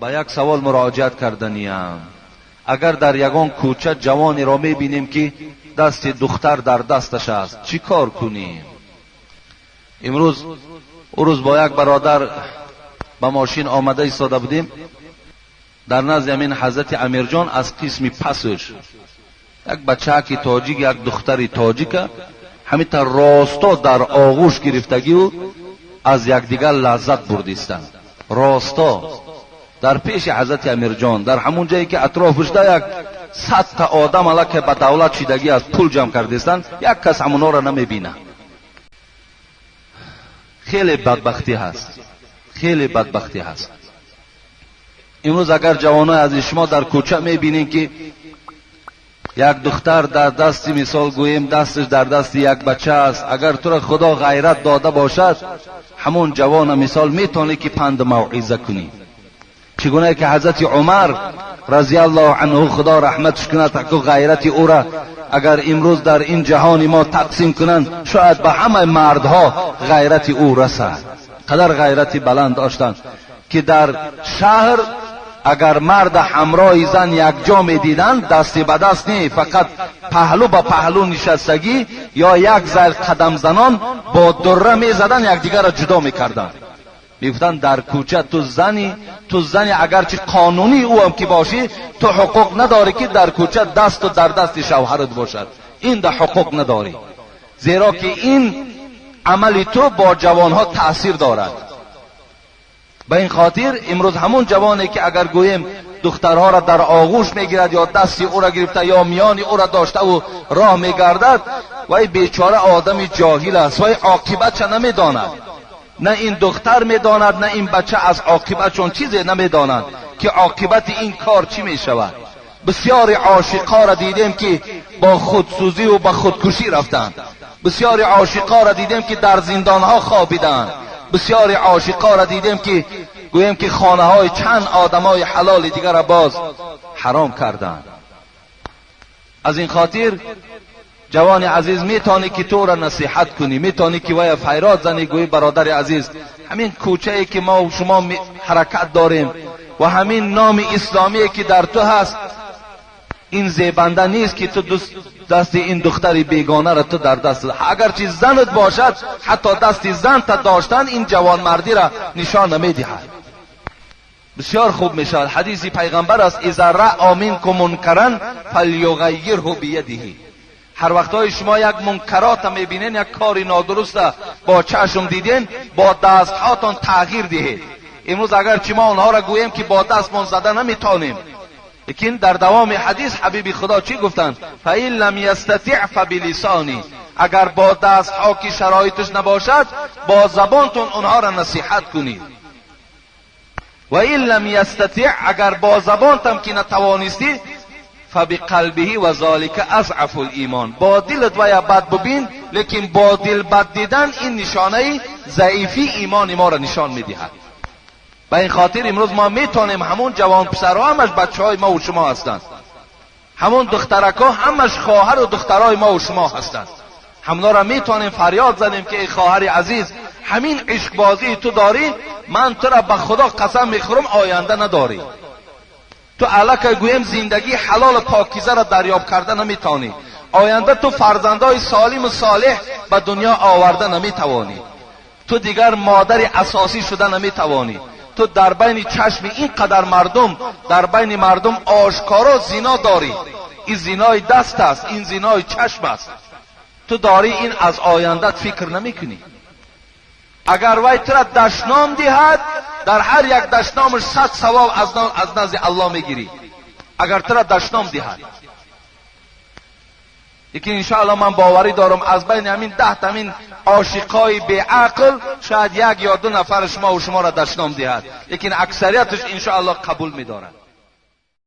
به یک سوال مراجعت کردنیم. اگر در یگان کوچه جوانی را میبینیم که دست دختر در دستش است، چی کار کنیم؟ امروز با یک برادر به ماشین آمده ایستاده بودیم در نزد همین حضرت امیرجان. از قسم پسش یک بچه که تاجیک، یک دختری تاجیک همین تا راستا در آغوش گرفتگی و از یکدیگر لذت بردیستند. راستا در پیش حضرت امیرجان، در همون جایی که اطرافش دا یک 100 تا آدم علا که به دولت چیدگی از پول جمع کردیستند، یک کس همونا را نمیبینه. خیلی بدبختی هست، خیلی بدبختی هست. امروز اگر جوانای از شما در کوچه میبینین که یک دختر در دست، مثال گوییم دستش در دست یک بچه است، اگر تو را خدا غیرت داده باشد، همون جوان مثال میتونی که پند موعظه کنی. چگونه که حضرت عمر رضی الله عنه خدا رحمتش کنه، تکو غیرت او را اگر امروز در این جهان ما تقسیم کنند، شاید به همه مردها غیرت او رسد. قدر غیرتی بلند داشتند که در شهر اگر مرد همراه زن یک جا می دیدند، دستی به دست نه، فقط پهلو به پهلو نشستگی یا یک ذره قدم زنان با دره می زدن، یکدیگر را جدا می کردند. میگفتند در کوچه تو زنی اگرچه قانونی او هم که باشی، تو حقوق نداری که در کوچه دست و در دست شوهرت باشد. این ده حقوق نداری، زیرا که این عمل تو با جوانها تأثیر دارد. به این خاطر امروز همون جوانی که اگر گوییم دخترها را در آغوش میگیرد یا دستی او را گرفته یا میانی او را داشته و راه میگردد، وای بیچاره آدمی جاهل است، وای عاقبت چه نمیداند. نه این دختر میداند، نه این بچه از عاقبت چون چیزی نمیداند که عاقبت این کار چی میشود. بسیاری عاشقا را دیدیم که با خودسوزی و با خودکشی رفتند. بسیاری عاشقا را دیدیم که در زندانها خوابیدند. بسیاری عاشقا را دیدیم که گوییم که خانه های چند آدمای حلال دیگر را باز حرام کردند. از این خاطر جوان عزیز میتونی که تو را نصیحت کنی، میتونی که وای فریاد زنی، گویی برادر عزیز همین کوچه ای که ما و شما حرکت داریم و همین نام اسلامی که در تو هست، این زیبنده نیست که تو دست این دختری بیگانه را تو در دست، اگرچه زنت باشد حتی دست زن تا داشتن این جوان مردی را نشان نمیدهد. بسیار خوب میشد. حدیث پیغمبر است اذا رأى منکم منکرا فلیغیره بیده. هر وقتای شما یک منکرات میبینین، یک کاری نادرست با چشم دیدین، با دست هاتون تغییر دهید. امروز اگر چه ما اونها را گوییم که با دستمون زده نمیتونیم، لیکن در دوام حدیث حبیب خدا چی گفتند؟ فَإِن لَمْ يَسْتَطِعْ فَبِلِسَانِهِ. اگر با دست ها که شرایطش نباشد، با زبانتون اونها را نصیحت کنید. و این لم یستطع، اگر با زبانتم که نتوانستی، فبقلبه و ذالک اضعف الایمان. با دلت و یا بد ببین، لیکن با دل بد دیدن این نشانه ضعیفی ایمان ما را نشان میدهد. به این خاطر امروز ما میتونیم همون جوان پسرها همش بچه های ما و شما هستند، همون دخترکا همش خواهر و دخترای ما و شما هستند. همونا را میتونیم فریاد زنیم که ای خواهر عزیز، همین عشق بازی تو داری، من تو را به خدا قسم میخورم آینده نداری. تو الک گویم زندگی حلال پاکیزه را دریاب کرده نمیتونی، آینده تو فرزندای سالم و صالح به دنیا آورده نمیتوانی، تو دیگر مادر اساسی شده نمیتوانی. تو در بین چشم اینقدر مردم، در بین مردم آشکارا زنا داری. این زنای دست است، این زنای چشم است. تو داری این از آیندت فکر نمی کنی. اگر وی تو را دشنام دهد، در هر یک دشنامش 100 ثواب از نزد الله میگیری، اگر تو را دشنام دهد. لیکن انشاءالله من باوری دارم از بین همین 10 همین عاشقای بی عقل شاید 1 یا 2 نفر شما و شما را دشنام دهد، لیکن اکثریتش انشاءالله قبول می‌دارد.